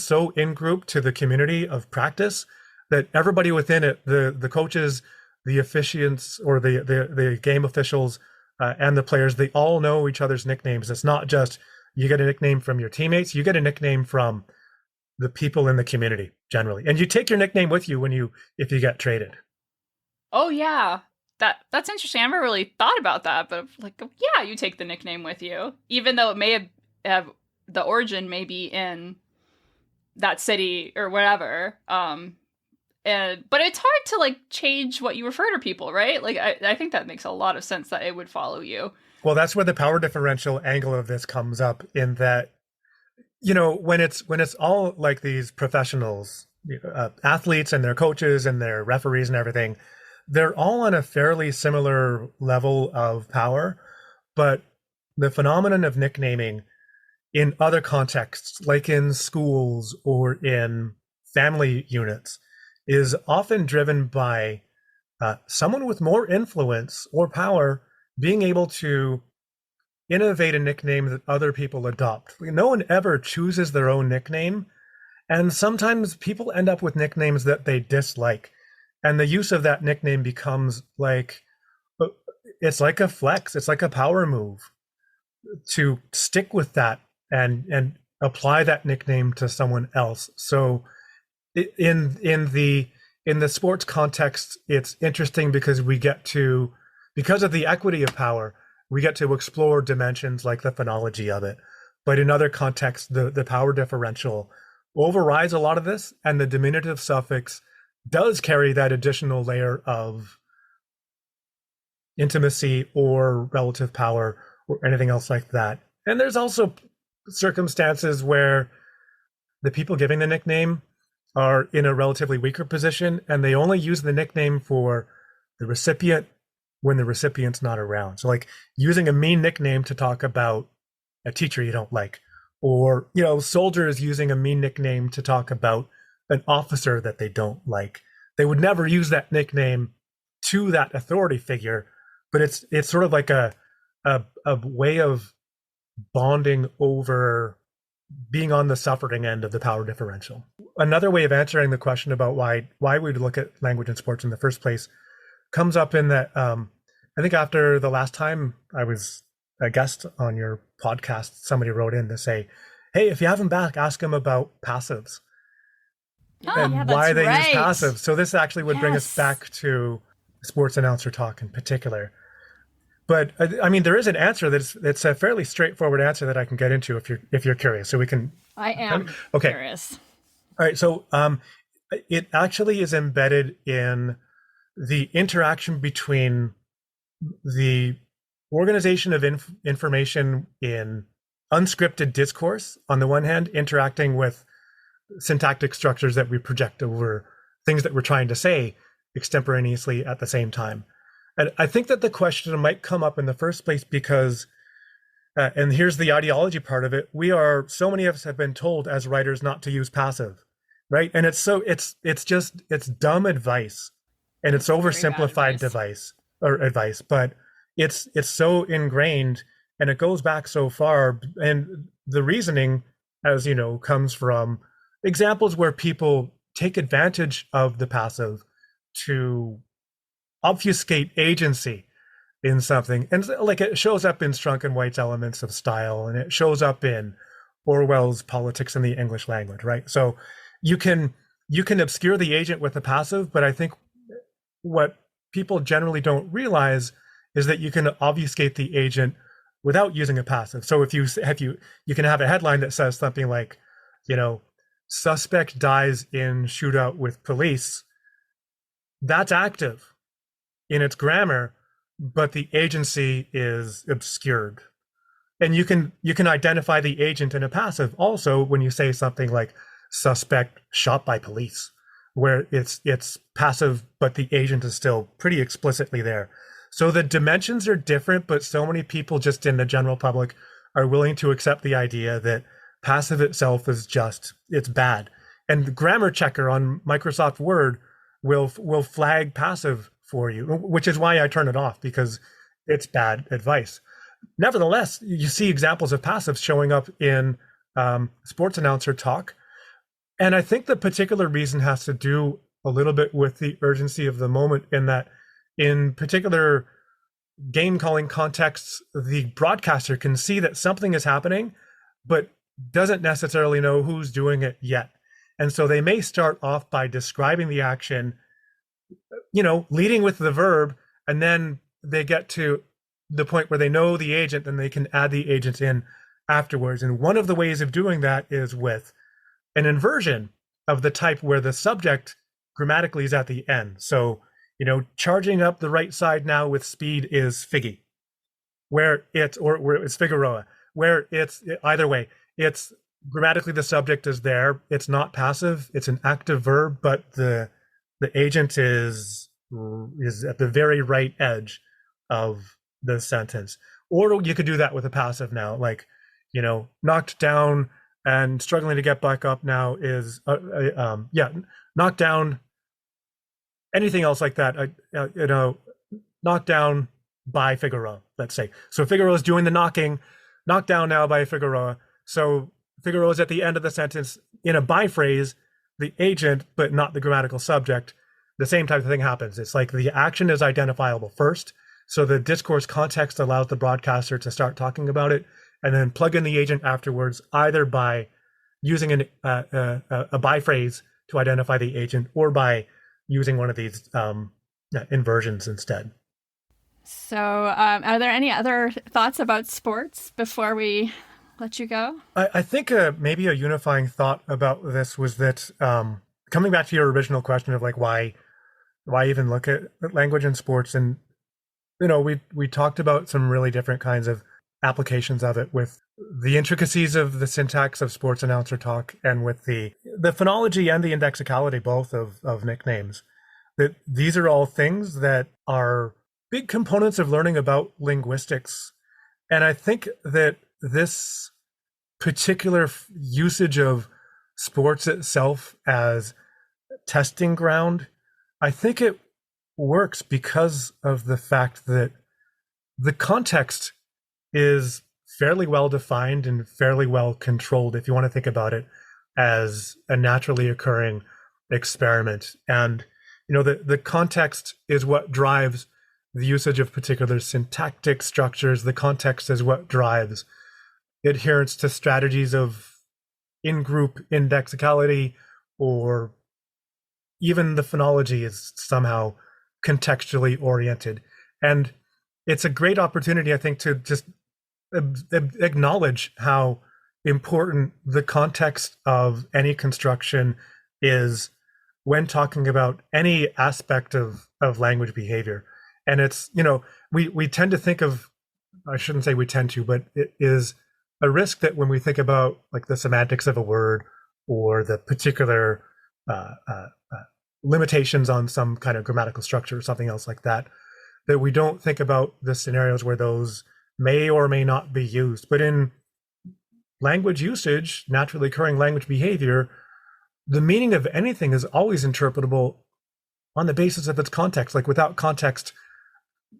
Speaker 3: so in group to the community of practice that everybody within it, the coaches, the officiants, or the game officials, and the players, they all know each other's nicknames. It's not just you get a nickname from your teammates, you get a nickname from the people in the community generally. And you take your nickname with you if you get traded.
Speaker 2: Oh yeah. That's interesting. I never really thought about that, but like, yeah, you take the nickname with you, even though it may have the origin may be in that city or whatever. But it's hard to like change what you refer to people, right? Like I think that makes a lot of sense that it would follow you.
Speaker 3: Well, that's where the power differential angle of this comes up, in that, when it's all like these professionals, athletes and their coaches and their referees and everything, they're all on a fairly similar level of power, but the phenomenon of nicknaming in other contexts, like in schools or in family units, is often driven by someone with more influence or power being able to innovate a nickname that other people adopt. No one ever chooses their own nickname, and sometimes people end up with nicknames that they dislike. And the use of that nickname becomes like, it's like a flex, it's like a power move to stick with that and apply that nickname to someone else. So in the sports context, it's interesting because because of the equity of power, we get to explore dimensions like the phonology of it. But in other contexts, the power differential overrides a lot of this, and the diminutive suffix does carry that additional layer of intimacy or relative power or anything else like that. And there's also circumstances where the people giving the nickname are in a relatively weaker position, and they only use the nickname for the recipient when the recipient's not around. So like using a mean nickname to talk about a teacher you don't like, or, soldiers using a mean nickname to talk about an officer that they don't like. They would never use that nickname to that authority figure, but it's sort of like a way of bonding over being on the suffering end of the power differential. Another way of answering the question about why we'd look at language and sports in the first place comes up in that I think after the last time I was a guest on your podcast, somebody wrote in to say, hey, if you have them back, ask them about passives. And why they use passives. So this actually would bring us back to sports announcer talk in particular. But there is an answer that's a fairly straightforward answer that I can get into if you're curious. So we can.
Speaker 1: I am
Speaker 3: okay.
Speaker 1: curious.
Speaker 3: All right. So it actually is embedded in the interaction between the organization of information in unscripted discourse on the one hand, interacting with syntactic structures that we project over things that we're trying to say extemporaneously at the same time. And I think that the question might come up in the first place because, and here's the ideology part of it, so many of us have been told as writers not to use passive, right? And it's dumb advice, and it's oversimplified advice, but it's so ingrained and it goes back so far. And the reasoning, as you know, comes from examples where people take advantage of the passive to obfuscate agency in something. And like it shows up in Strunk and White's Elements of Style, and it shows up in Orwell's Politics in the English Language, right? So you can obscure the agent with the passive, but I think what people generally don't realize is that you can obfuscate the agent without using a passive. So if you can have a headline that says something like, suspect dies in shootout with police. That's active in its grammar, but the agency is obscured. And you can identify the agent in a passive also when you say something like suspect shot by police, where it's passive, but the agent is still pretty explicitly there. So the dimensions are different, but so many people just in the general public are willing to accept the idea that passive itself is it's bad. And the grammar checker on Microsoft Word will flag passive for you, which is why I turn it off, because it's bad advice. Nevertheless, you see examples of passives showing up in sports announcer talk. And I think the particular reason has to do a little bit with the urgency of the moment, in that in particular game calling contexts, the broadcaster can see that something is happening, but doesn't necessarily know who's doing it yet. And so they may start off by describing the action, leading with the verb, and then they get to the point where they know the agent, and they can add the agent in afterwards. And one of the ways of doing that is with an inversion of the type where the subject grammatically is at the end. So, charging up the right side now with speed is Figgy, where it's Figueroa, where it's either way. It's grammatically the subject is there. It's not passive. It's an active verb, but the agent is at the very right edge of the sentence. Or you could do that with a passive now, like, knocked down and struggling to get back up now is, knocked down. Anything else like that, knocked down by Figueroa, let's say. So Figueroa is doing the knocking, knocked down now by Figueroa. So Figueroa is at the end of the sentence in a by phrase, the agent, but not the grammatical subject. The same type of thing happens. It's like the action is identifiable first. So the discourse context allows the broadcaster to start talking about it, and then plug in the agent afterwards, either by using a by phrase to identify the agent, or by using one of these inversions instead.
Speaker 1: So are there any other thoughts about sports before we let you go?
Speaker 3: I think maybe a unifying thought about this was that, coming back to your original question of like, why even look at language in sports? And, we talked about some really different kinds of applications of it, with the intricacies of the syntax of sports announcer talk, and with the phonology and the indexicality both of nicknames. That these are all things that are big components of learning about linguistics. And I think that this particular usage of sports itself as testing ground, I think it works because of the fact that the context is fairly well defined and fairly well controlled, if you want to think about it as a naturally occurring experiment. And the context is what drives the usage of particular syntactic structures. The context is what drives adherence to strategies of in-group indexicality, or even the phonology is somehow contextually oriented. And it's a great opportunity, I think, to just acknowledge how important the context of any construction is when talking about any aspect of language behavior. And it's, we tend to think of, I shouldn't say we tend to, but it is a risk that when we think about like the semantics of a word or the particular limitations on some kind of grammatical structure or something else like that, that we don't think about the scenarios where those may or may not be used. But in language usage, naturally occurring language behavior, the meaning of anything is always interpretable on the basis of its context. Like without context,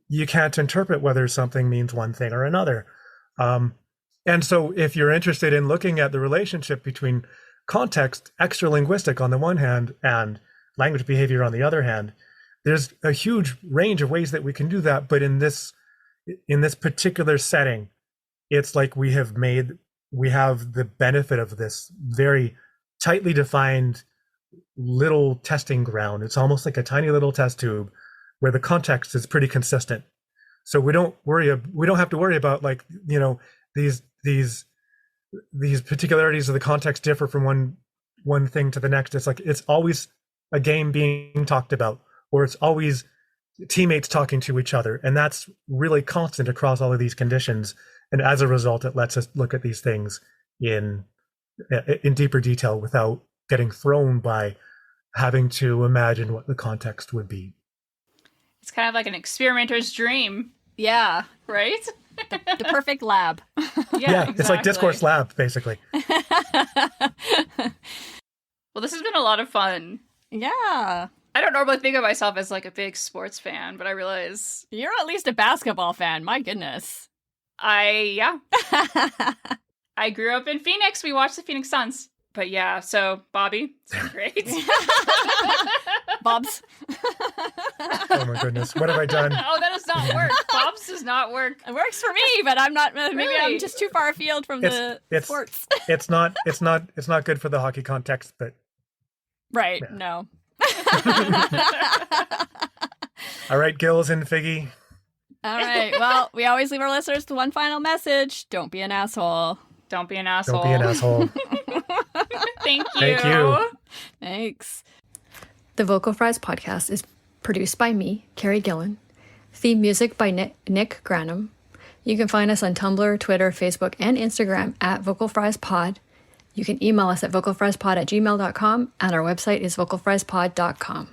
Speaker 3: you can't interpret whether something means one thing or another. And so if you're interested in looking at the relationship between context, extralinguistic on the one hand, and language behavior on the other hand, there's a huge range of ways that we can do that. But in this particular setting, it's like we have the benefit of this very tightly defined little testing ground. It's almost like a tiny little test tube where the context is pretty consistent. So we don't have to worry about like, these particularities of the context differ from one thing to the next. It's like it's always a game being talked about, or it's always teammates talking to each other, and that's really constant across all of these conditions. And as a result, it lets us look at these things in deeper detail without getting thrown by having to imagine what the context would be.
Speaker 2: It's kind of like an experimenter's dream.
Speaker 1: Yeah.
Speaker 2: Right?
Speaker 1: The perfect lab.
Speaker 2: Yeah,
Speaker 3: exactly. It's like discourse lab, basically.
Speaker 2: Well, this has been a lot of fun.
Speaker 1: Yeah.
Speaker 2: I don't normally think of myself as like a big sports fan, but I realize
Speaker 1: you're at least a basketball fan. My goodness.
Speaker 2: I grew up in Phoenix. We watched the Phoenix Suns. But yeah, so Bobby, it's been great.
Speaker 1: Bob's.
Speaker 3: Oh my goodness, what have I done?
Speaker 2: Oh, that does not work. Bob's does not work.
Speaker 1: It works for me, but I'm not. Maybe
Speaker 2: Really?
Speaker 1: I'm just too far afield from the sports.
Speaker 3: It's not good for the hockey context, but
Speaker 1: right.
Speaker 3: Yeah.
Speaker 1: No.
Speaker 3: All right, Gills and Figgy.
Speaker 1: All right. Well, we always leave our listeners with one final message: don't be an asshole.
Speaker 2: Don't be an asshole.
Speaker 3: Don't be an asshole.
Speaker 2: Thank you.
Speaker 3: Thank you.
Speaker 1: Thanks. The Vocal Fries podcast is produced by me, Carrie Gillen. Theme music by Nick Granum. You can find us on Tumblr, Twitter, Facebook, and Instagram at VocalFriesPod. You can email us at vocalfriespod@gmail.com, and our website is vocalfriespod.com.